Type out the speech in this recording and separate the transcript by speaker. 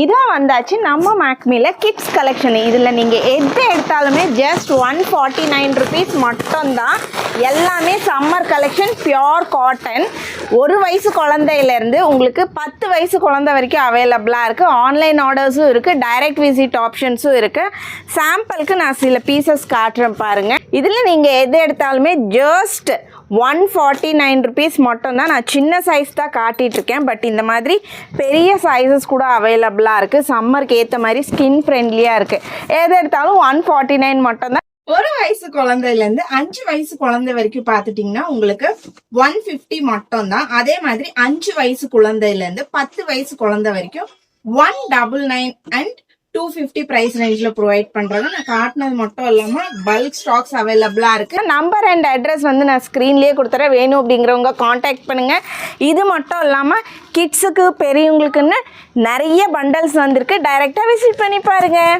Speaker 1: இதான் வந்தாச்சு நம்ம மேக்மியில் கிட்ஸ் கலெக்ஷன். இதில் நீங்கள் எது எடுத்தாலுமே ஜஸ்ட் 149 rupees மட்டும்தான். எல்லாமே சம்மர் கலெக்ஷன், பியோர் காட்டன். 1 வயசு குழந்தையிலேருந்து உங்களுக்கு 10 வயசு குழந்தை வரைக்கும் அவைலபிளாக இருக்குது. ஆன்லைன் ஆர்டர்ஸும் இருக்குது, டைரக்ட் விசிட் ஆப்ஷன்ஸும் இருக்குது. சாம்பிளுக்கு நான் சில பீசஸ் காட்டுறேன் பாருங்கள். இதில் நீங்கள் எது எடுத்தாலுமே ஜஸ்ட் 149 rupees மட்டும்தான். நான் சின்ன சைஸ் தான் காட்டிகிட்ருக்கேன், பட் இந்த மாதிரி பெரிய சைஸஸ் கூட அவைலபிளாக இருக்குது. சம்மருக்கு ஏற்ற மாதிரி ஸ்கின் ஃப்ரெண்ட்லியாக இருக்குது. எது எடுத்தாலும் 149 மட்டும்தான். 1 வயசு குழந்தையிலேருந்து 5 வயசு குழந்தை வரைக்கும் பார்த்துட்டிங்கன்னா உங்களுக்கு 150 மட்டும்தான். அதே மாதிரி 5 வயசு குழந்தையிலேருந்து 10 வயசு குழந்தை வரைக்கும் 199 and 250 பிரைஸ் ரேஞ்சில் ப்ரொவைட் பண்ணுறாங்க. நான் காட்டினது மட்டும் இல்லாமல் பல்க் ஸ்டாக்ஸ் அவைலபிளாக இருக்குது. நம்பர் அண்ட் அட்ரஸ் வந்து நான் ஸ்க்ரீன்லேயே கொடுத்துறேன். வேணும் அப்படிங்கிறவங்க காண்டாக்ட் பண்ணுங்கள். இது மட்டும் இல்லாமல் கிட்ஸுக்கு பெரியவங்களுக்குன்னு நிறைய பண்டல்ஸ் வந்திருக்கு. டைரெக்டாக விசிட் பண்ணி பாருங்கள்.